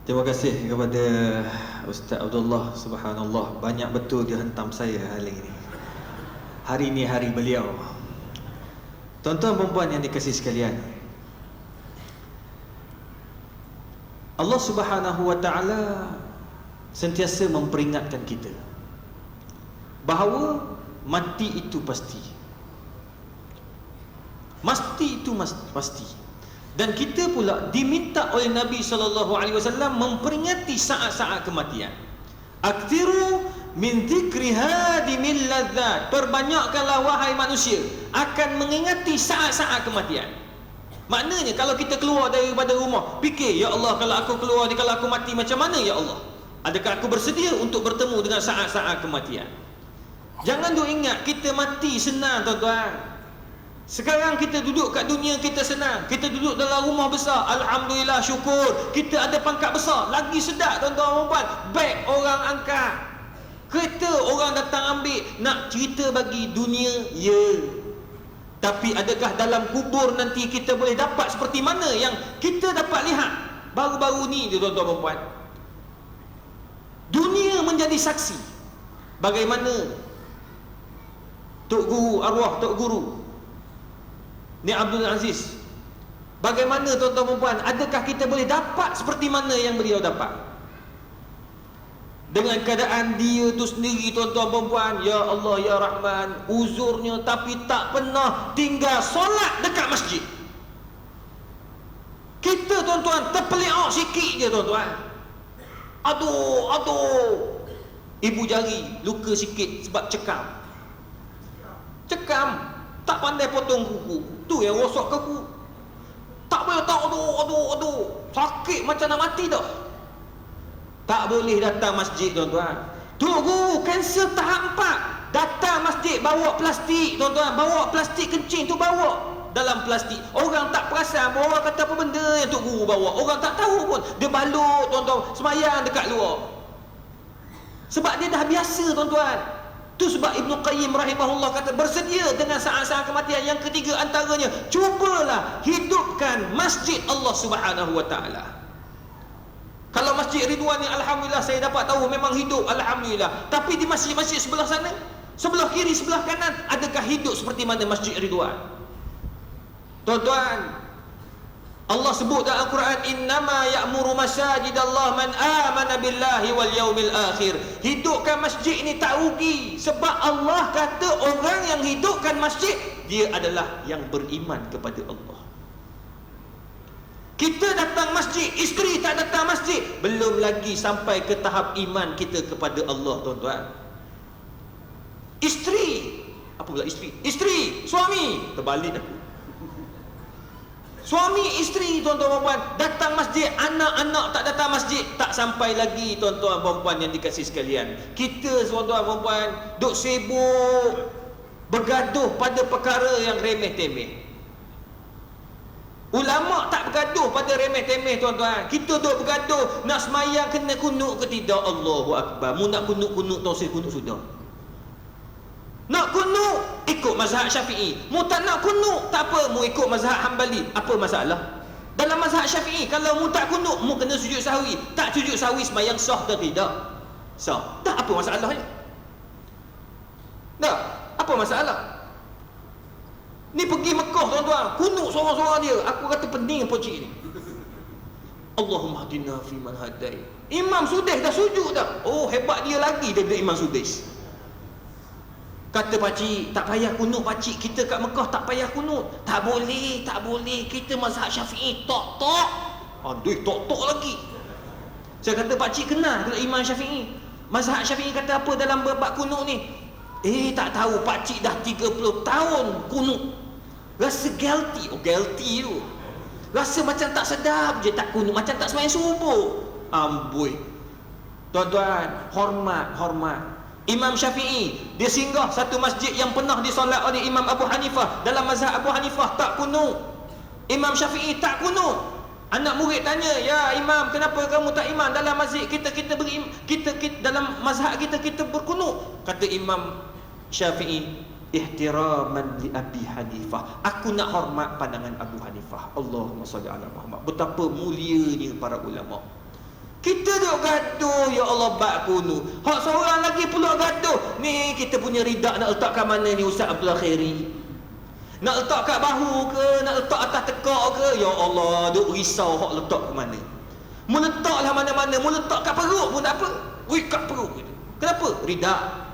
Terima kasih kepada Ustaz Abdullah. Subhanallah, banyak betul dia hentam saya hari ini. Hari ini hari beliau. Tuan-tuan perempuan yang dikasihi sekalian, Allah Subhanahu wa taala sentiasa memperingatkan kita bahawa mati itu pasti. Mati itu pasti. Dan kita pula diminta oleh Nabi SAW memperingati saat-saat kematian. Aktsiru min dzikri hadimil ladzat. Perbanyakkanlah wahai manusia akan mengingati saat-saat kematian. Maknanya kalau kita keluar daripada rumah, fikir, ya Allah, kalau aku keluar ni, kalau aku mati macam mana ya Allah? Adakah aku bersedia untuk bertemu dengan saat-saat kematian? Jangan duk ingat kita mati senang tuan-tuan. Sekarang kita duduk kat dunia kita senang. Kita duduk dalam rumah besar, alhamdulillah, syukur. Kita ada pangkat besar, lagi sedap tuan-tuan perempuan. Beg orang angkat, kereta orang datang ambil. Nak cerita bagi dunia, ya. Tapi adakah dalam kubur nanti kita boleh dapat seperti mana yang kita dapat lihat baru-baru ni tuan-tuan perempuan? Dunia menjadi saksi bagaimana Tok Guru, arwah Tok Guru ni Abdul Aziz, bagaimana tuan-tuan perempuan, adakah kita boleh dapat seperti mana yang beliau dapat? Dengan keadaan dia tu sendiri tuan-tuan perempuan, ya Allah ya Rahman, uzurnya tapi tak pernah tinggal solat dekat masjid. Kita tuan-tuan terpeliak sikit je tuan-tuan, aduh ibu jari luka sikit sebab cekam, tak pandai potong kuku, tu yang rosak kuku. Tak boleh tahu, aduh, sakit macam nak mati dah. Tak boleh datang masjid tuan-tuan. Tunggu kanser tahap 4. Datang masjid bawa plastik tuan-tuan, bawa plastik kencing tu, bawa dalam plastik. Orang tak perasan, orang kata apa benda yang Tok Guru bawa. Orang tak tahu pun. Dia balut tuan-tuan, semayang dekat luar. Sebab dia dah biasa tuan-tuan. Tu sebab Ibnu Qayyim rahimahullah kata bersedia dengan saat-saat kematian. Yang ketiga antaranya, cubalah hidupkan masjid Allah Subhanahu wa taala. Kalau Masjid Ridwan ni alhamdulillah saya dapat tahu memang hidup, alhamdulillah. Tapi di masjid-masjid sebelah sana, sebelah kiri, sebelah kanan, adakah hidup seperti mana Masjid Ridwan? Tuan-tuan, Allah sebut dalam Al-Quran, innama ya'muru masajidallah man amana billahi wal yaumil akhir. Hidupkan masjid ni tak rugi, sebab Allah kata orang yang hidupkan masjid, dia adalah yang beriman kepada Allah. Kita datang masjid, isteri tak datang masjid, belum lagi sampai ke tahap iman kita kepada Allah, tuan-tuan. Isteri, apa pula isteri? Isteri, suami, terbalik aku. Suami isteri, tuan-tuan puan, datang masjid, anak-anak tak datang masjid, tak sampai lagi, tuan-tuan puan yang dikasihi sekalian. Kita, tuan-tuan puan, duk sibuk bergaduh pada perkara yang remeh-temeh. Ulama tak bergaduh pada remeh-temeh, tuan-tuan. Kita duk bergaduh nak semayang kena kunut ke tidak. Allahu Akbar. Mu nak kunut-kunut tausil kunut sudah. Nak kunut, ikut mazhab Syafi'i. Mu tak nak kunut, tak apa, mu ikut mazhab Hambali. Apa masalah? Dalam mazhab Syafi'i, kalau mu tak kunut, mu kena sujud sahwi. Tak sujud sahwi semayang sah atau tidak? Sah. Tak apa masalahnya? Tak, apa masalah? Ni pergi Mekah, tuan-tuan, kunut seorang-seorang dia. Aku kata pening pocik ni. Allahumma hadina fi man hadai. Imam Sudais dah sujud dah. Oh, hebat dia lagi daripada Imam Sudais. Kata pakcik, tak payah kunut pakcik, kita kat Mekah tak payah kunut. Tak boleh, tak boleh. Kita mazhab Syafi'i, tok-tok. Aduh, tok-tok lagi. Saya kata pakcik kenal dengan Imam Syafi'i. Mazhab Syafi'i kata apa dalam bab kunut ni? Tak tahu, pakcik dah 30 tahun kunut. Rasa guilty. Oh, guilty tu. Rasa macam tak sedap je tak kunut, macam tak sembahyang subuh. Amboi. Tuan-tuan, hormat. Imam Syafi'i, dia singgah satu masjid yang pernah disolat oleh Imam Abu Hanifah. Dalam mazhab Abu Hanifah tak kunut. Imam Syafi'i tak kunut. Anak murid tanya, ya Imam, kenapa kamu tak iman? Dalam masjid kita dalam mazhab kita berkunut. Kata Imam Syafi'i, ihtiraman li Abi Hanifah. Aku nak hormat pandangan Abu Hanifah. Allahumma salli ala Muhammad. Betapa mulianya para ulama. Kita duk gaduh, ya Allah, bab kunut. Hak seorang lagi pula gaduh. Ni kita punya ridak nak letak kat mana ni Ustaz Abdul Khairi? Nak letak kat bahu ke? Nak letak atas tekak ke? Ya Allah, duk risau hak letak ke mana. Mu letaklah mana-mana, mu letak kat perut pun tak apa. Ui, kat perut. Kenapa? Ridak.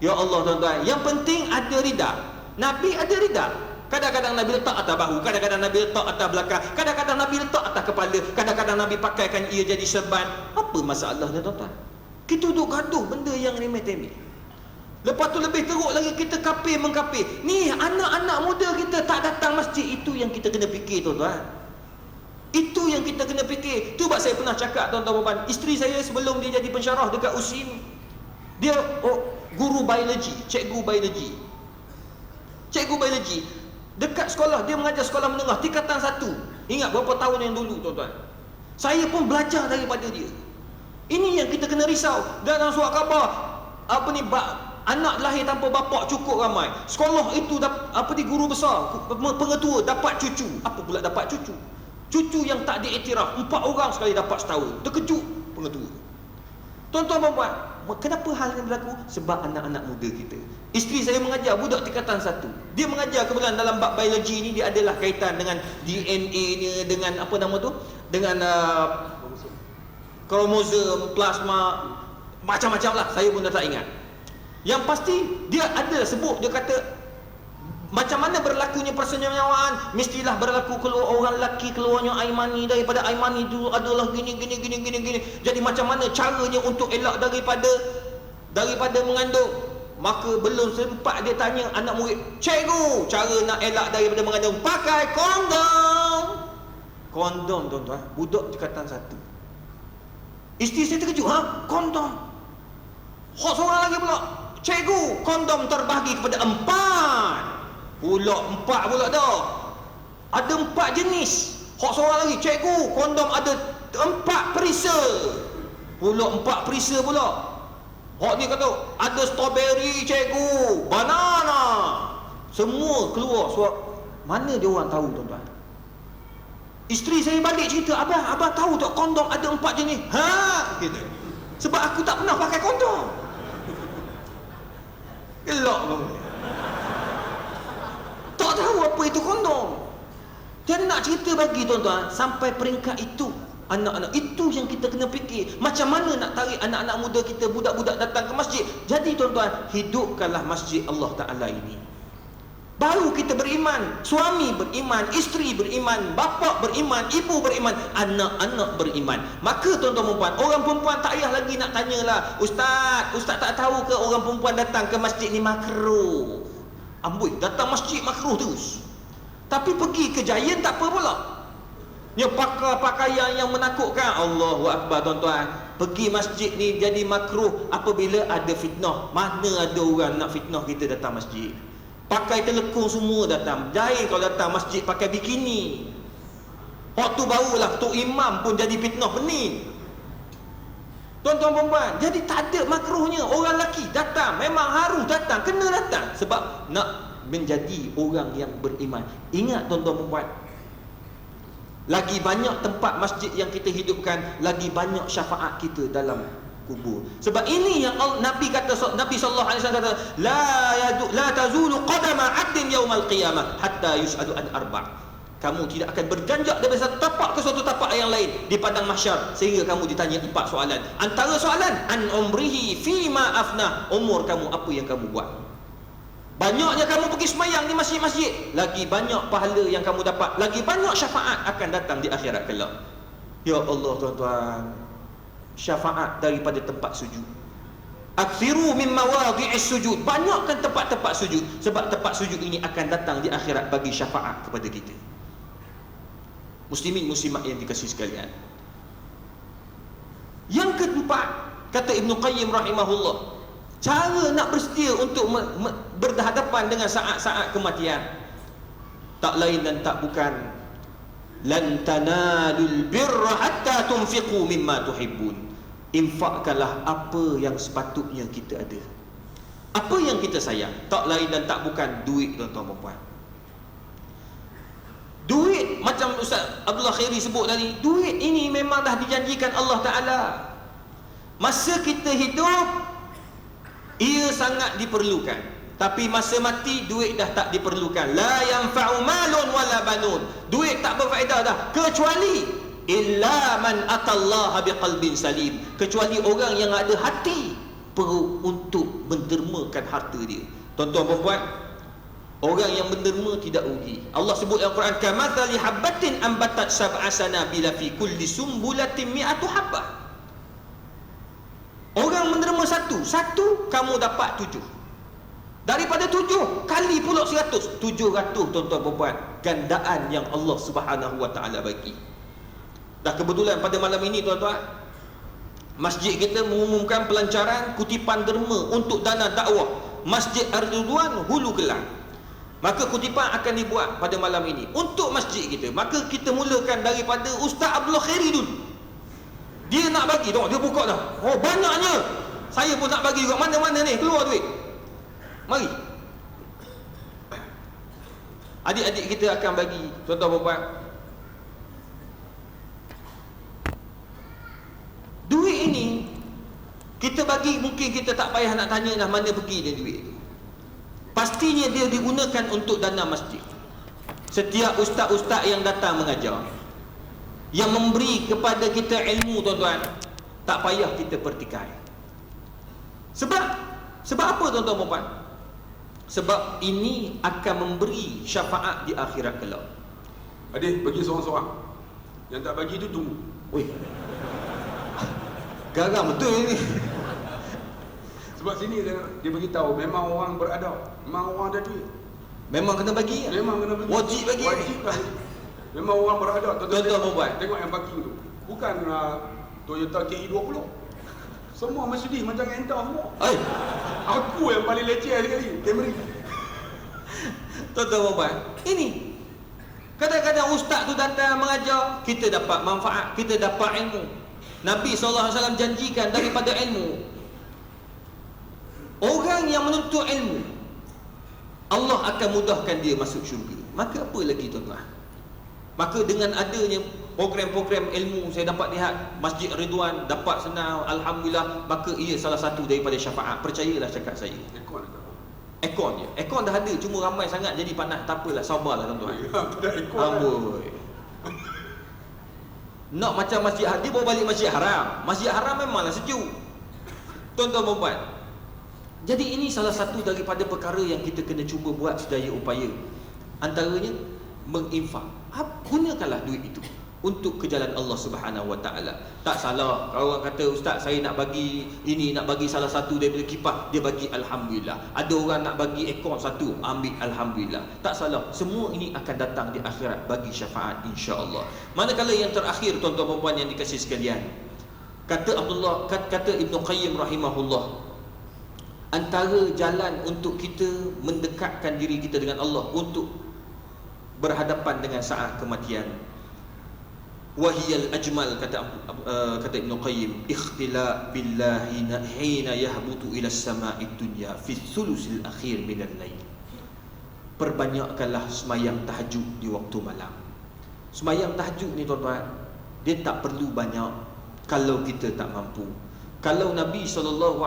Ya Allah, tuan-tuan, yang penting ada ridak. Nabi ada ridak. Kadang-kadang Nabi letak atas bahu, kadang-kadang Nabi letak atas belakang, kadang-kadang Nabi letak atas kepala, kadang-kadang Nabi pakaikan ia jadi serban. Apa masalahnya, tuan-tuan? Kita duduk gaduh benda yang remeh-temeh. Lepas tu lebih teruk lagi, kita kapir mengkapir. Ni anak-anak muda kita tak datang masjid. Itu yang kita kena fikir, tuan-tuan. Itu yang kita kena fikir. Tu sebab saya pernah cakap, tuan-tuan, isteri saya sebelum dia jadi pensyarah dekat USIM, dia guru biologi, cikgu biologi. Dekat sekolah, dia mengajar sekolah menengah tingkatan 1. Ingat berapa tahun yang dulu, tuan-tuan. Saya pun belajar daripada dia. Ini yang kita kena risau. Dalam surat khabar, anak lahir tanpa bapak cukup ramai. Sekolah itu guru besar, pengetua dapat cucu. Apa pula dapat cucu? Cucu yang tak diiktiraf, 4 orang sekali dapat setahun. Terkejut pengetua. Tuan-tuan dan puan, kenapa hal ini berlaku? Sebab anak-anak muda kita. Isteri saya mengajar budak tingkatan 1. Dia mengajar kebetulan dalam bab biologi ni, dia adalah kaitan dengan DNA ni, dengan apa nama tu? Dengan kromosom, plasma, macam-macam lah. Saya pun dah tak ingat. Yang pasti dia ada sebut, dia kata macam mana berlakunya persenyawaan, mestilah berlaku keluar orang lelaki keluarnya air mani, daripada air mani itu adalah gini. Jadi macam mana caranya untuk elak daripada mengandung? Maka belum sempat dia tanya anak murid, cikgu, cara nak elak daripada mengandung pakai kondom. Kondom, tuan-tuan, budak tingkatan 1. Isteri saya terkejut, kondom. Hak seorang lagi pula, cikgu, kondom terbahagi kepada 4. Pula 4 pula dah. Ada 4 jenis. Hak seorang lagi, cikgu, kondom ada 4 perisa. Pula 4 perisa pula. Hak ni kata ada strawberry cikgu, banana. Semua keluar suara. Mana dia orang tahu tuan-tuan? Isteri saya balik cerita, abang tahu tak kondom ada 4 jenis? Ha, gitu. Sebab aku tak pernah pakai kondom. Gelak bang. Tak tahu apa itu kondom. Jadi nak cerita bagi tuan-tuan, sampai peringkat itu, anak-anak itu yang kita kena fikir. Macam mana nak tarik anak-anak muda kita, budak-budak datang ke masjid. Jadi tuan-tuan, hidupkanlah masjid Allah Ta'ala ini. Baru kita beriman. Suami beriman, isteri beriman, bapa beriman, ibu beriman, anak-anak beriman. Maka tuan-tuan perempuan, orang perempuan tak payah lagi nak tanyalah, Ustaz tak tahu ke orang perempuan datang ke masjid ni makruh? Amboi, datang masjid makruh terus. Tapi pergi ke Giant tak apa pula. Dia pakai pakaian yang menakutkan. Allahu Akbar tuan-tuan. Pergi masjid ni jadi makruh apabila ada fitnah. Mana ada orang nak fitnah kita datang masjid? Pakai telekung semua datang. Jahil kalau datang masjid pakai bikini. Waktu barulah Tok Imam pun jadi fitnah pening. Tuan-tuan perempuan, jadi tak ada makruhnya. Orang lelaki datang, memang harus datang, kena datang. Sebab nak menjadi orang yang beriman. Ingat tuan-tuan perempuan, lagi banyak tempat masjid yang kita hidupkan, lagi banyak syafaat kita dalam kubur. Sebab ini yang Nabi sallallahu alaihi wasallam kata, la tazulu qadama 'abdin yaumal qiyamah hatta yus'alu an arba'. Kamu tidak akan berganjak dari satu tapak ke suatu tapak yang lain di padang mahsyar sehingga kamu ditanya 4 soalan. Antara soalan, an umrihi fima afnah, umur kamu apa yang kamu buat. Banyaknya kamu pergi sembahyang di masjid-masjid, lagi banyak pahala yang kamu dapat, lagi banyak syafaat akan datang di akhirat kelak. Ya Allah tuan-tuan, syafaat daripada tempat sujud. Aktsiru min mawadhi'is sujud. Banyakkan tempat-tempat sujud, sebab tempat sujud ini akan datang di akhirat bagi syafaat kepada kita. Muslimin muslimat yang dikasihi sekalian. Yang keempat, kata Ibn Qayyim rahimahullah, cara nak bersedia untuk berhadapan dengan saat-saat kematian, tak lain dan tak bukan, lan tanalul birra hatta tunfiqu mimma tuhibbun. Infakkanlah apa yang sepatutnya kita ada, apa yang kita sayang. Tak lain dan tak bukan duit, tuan-tuan dan puan. Duit, macam Ustaz Abdullah Khairi sebut tadi, duit ini memang dah dijanjikan Allah Ta'ala. Masa kita hidup, ia sangat diperlukan. Tapi masa mati, duit dah tak diperlukan. La yanfa'u malun wala banun. Duit tak berfaedah dah, kecuali illa man atallaha biqalbin salim, kecuali orang yang ada hati perlu untuk mendermakan harta dia. Tuan-tuan perempuan, orang yang menderma tidak rugi. Allah sebut dalam Quran, kamathali habbatin ambatat sab'a sanabila fi kulli sumbulatin mi'atu habbah. Orang menderma satu kamu dapat 7. Daripada 7 kali pula 100, 700 tuan-tuan perempuan, gandaan yang Allah Subhanahu wa taala bagi. Dah kebetulan pada malam ini tuan-tuan, masjid kita mengumumkan pelancaran kutipan derma untuk dana dakwah Masjid Ar-Ridwan Hulu Kelang. Maka kutipan akan dibuat pada malam ini untuk masjid kita. Maka kita mulakan daripada Ustaz Abdullah Khairi dulu. Dia nak bagi, tengok dia buka dah. Oh, banyaknya. Saya pun nak bagi juga. Mana-mana ni keluar duit. Mari. Adik-adik kita akan bagi, tuan-tuan perempuan. Duit ini kita bagi, mungkin kita tak payah nak tanya dah mana pergi dia duit itu. Pastinya dia digunakan untuk dana masjid. Setiap ustaz-ustaz yang datang mengajar, yang memberi kepada kita ilmu, tuan-tuan, tak payah kita pertikai. Sebab apa tuan-tuan perempuan? Sebab ini akan memberi syafaat di akhirat kelak. Adik, bagi seorang-seorang. Yang tak bagi itu tunggu. Oi, garam betul ini. Sebab sini dia beritahu memang orang beradab, memang orang ada duit, Memang kena bagi. memang kena bagi. Wajib bagi. Wajib bagi. Memang orang beradab. Tuan-tuan perempuan, Tengok yang parking tu. Bukan Toyota KE20. Semua Mercedes macam entah semua. Oi, Aku yang paling leceh sekali, Camry. tuan-tuan perempuan, ini kadang-kadang ustaz tu datang mengajar, kita dapat manfaat, kita dapat ilmu. Nabi SAW janjikan daripada ilmu, orang yang menuntut ilmu, Allah akan mudahkan dia masuk syurga. Maka apa lagi tuan-tuan? Maka dengan adanya program-program ilmu, saya dapat lihat Masjid Ridwan dapat senang, alhamdulillah, maka ia salah satu daripada syafaat. Percayalah cakap saya. Aircon je. Aircon dah ada, cuma ramai sangat jadi panas. Tak apalah, sabarlah tuan-tuan. Amboi. Nak macam Masjid Haram, dia bawa balik Masjid Haram. Masjid Haram memanglah sejuk. Tuan-tuan dan puan. Jadi ini salah satu daripada perkara yang kita kena cuba buat sedaya upaya. Antaranya menginfak. Gunakanlah duit itu untuk ke jalan Allah Subhanahu Wa Taala. Tak salah kalau orang kata, ustaz saya nak bagi ini, nak bagi salah satu daripada kipas, dia bagi alhamdulillah. Ada orang nak bagi ekor satu, ambil alhamdulillah. Tak salah, semua ini akan datang di akhirat bagi syafaat insya-Allah. Manakala yang terakhir tuan-tuan dan puan yang dikasihi sekalian, kata Ibnu Qayyim rahimahullah, antara jalan untuk kita mendekatkan diri kita dengan Allah untuk berhadapan dengan saat kematian, wahiyal ajmal, kata Ibnu Qayyim, ikhtila billahi hina yahbutu ila as-sama'i dunya fi thulusil akhir minal lail. Perbanyakkanlah semayang tahajud di waktu malam. Semayang tahajud ni tuan-tuan, dia tak perlu banyak kalau kita tak mampu. Kalau Nabi SAW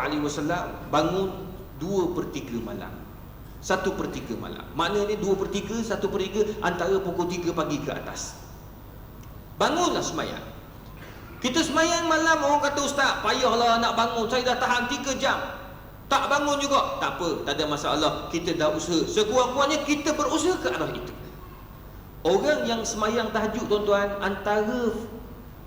bangun 2/3 malam, 1/3 malam, maknanya 2/3, 1/3 antara pukul 3 pagi ke atas, bangunlah semayang. Kita semayang malam, orang kata, ustaz payahlah nak bangun, saya dah tahan 3 jam tak bangun juga. Tak apa, tak ada masalah, kita dah usaha. Sekurang-kurangnya kita berusaha ke arah itu. Orang yang semayang tahajud tuan-tuan, antara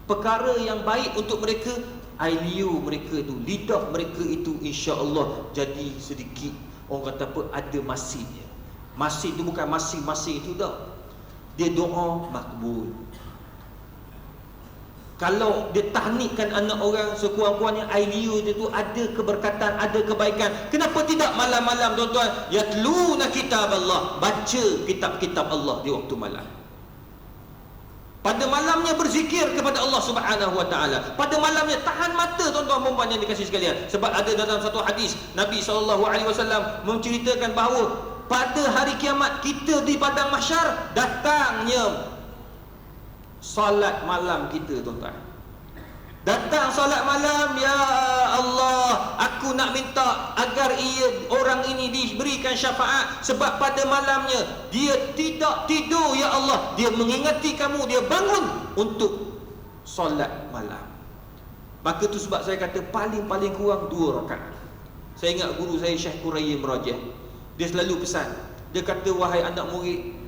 perkara yang baik untuk mereka, air liur mereka tu, lidah mereka itu insya-Allah jadi sedikit, orang kata apa, ada masinnya. Masin tu bukan masing-masing itu dah, dia doa makbul. Kalau dia tahnikkan anak orang, sekurang-kurangnya air liur dia tu ada keberkatan, ada kebaikan. Kenapa tidak malam-malam tuan-tuan, yatluna kitab Allah, baca kitab-kitab Allah di waktu malam. Pada malamnya berzikir kepada Allah Subhanahu Wa Taala. Pada malamnya tahan mata tuan-tuan dan puan yang dikasihi sekalian. Sebab ada dalam satu hadis Nabi SAW menceritakan bahawa pada hari kiamat kita di padang mahsyar, datangnya solat malam kita tuan-tuan. Datang solat malam, ya Allah, aku nak minta agar orang ini diberikan syafaat, sebab pada malamnya dia tidak tidur ya Allah, dia mengingati kamu, dia bangun untuk solat malam. Maka tu sebab saya kata paling-paling kurang 2 rakaat. Saya ingat guru saya Syekh Qurayyim Rajah, dia selalu pesan, dia kata, wahai anak murid,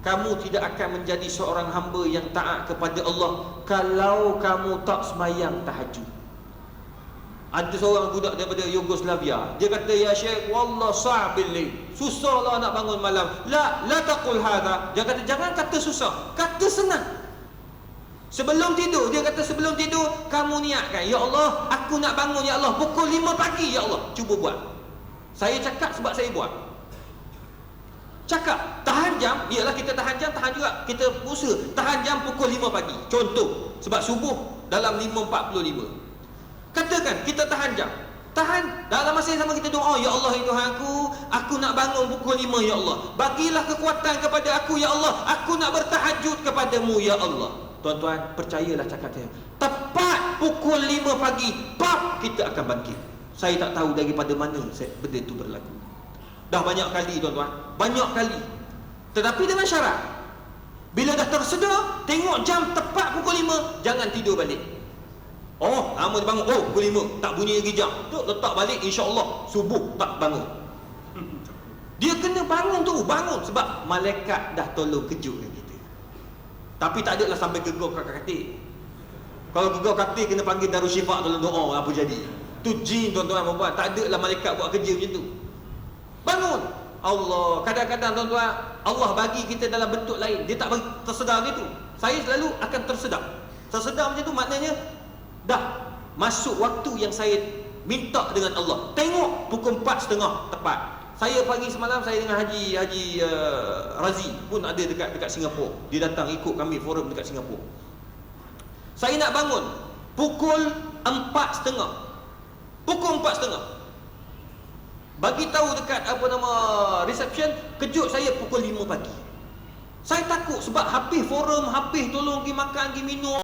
kamu tidak akan menjadi seorang hamba yang taat kepada Allah kalau kamu tak semayang tahajud. Ada seorang budak daripada Yugoslavia, dia kata, ya Syekh, wallah sa'bil lail, susahlah nak bangun malam. La taqul hadha. Dia kata, jangan kata susah, kata senang. Sebelum tidur, dia kata, sebelum tidur kamu niatkan, ya Allah, aku nak bangun ya Allah pukul 5 pagi ya Allah. Cuba buat. Saya cakap sebab saya buat. Cakap tahan jam, ialah kita tahan jam, tahan juga kita usaha tahan jam pukul 5 pagi. Contoh, sebab subuh dalam 5.45. Katakan kita tahan jam, tahan, dalam masa yang sama kita doa, ya Allah, ya Tuhan aku nak bangun pukul 5 ya Allah, bagilah kekuatan kepada aku ya Allah, aku nak bertahajud kepadamu ya Allah. Tuan-tuan, percayalah cakap saya, tepat pukul 5 pagi, pap, kita akan bangkit. Saya tak tahu daripada mana benda itu berlaku. Dah banyak kali tuan-tuan, banyak kali. Tetapi dengan syarat, bila dah tersedar, tengok jam tepat pukul 5, jangan tidur balik. Oh, lama dia bangun, oh pukul 5, tak bunyi lagi jam, tu letak balik, insya-Allah subuh tak bangun. Dia kena bangun tu, bangun, sebab malaikat dah tolong kejutkan kita. Tapi tak adalah sampai gegar katil. Kalau gegar katil kena panggil Darussyifaq dalam doa, apa jadi? Tu jin tuan-tuan buat, tak adalah malaikat buat kerja macam tu. Bangun. Allah, kadang-kadang tuan-tuan, Allah bagi kita dalam bentuk lain, dia tak bagi tersedar gitu. Saya selalu akan tersedar. Tersedar macam tu maknanya dah masuk waktu yang saya minta dengan Allah. Tengok pukul 4.30 tepat. Saya pagi semalam saya dengan Haji Razi pun ada dekat Singapura. Dia datang ikut kami forum dekat Singapura. Saya nak bangun pukul 4.30. Pukul 4.30. bagi tahu dekat apa nama reception, kejut saya pukul 5 pagi. Saya takut sebab habis forum, habis tolong pergi makan, pergi minum,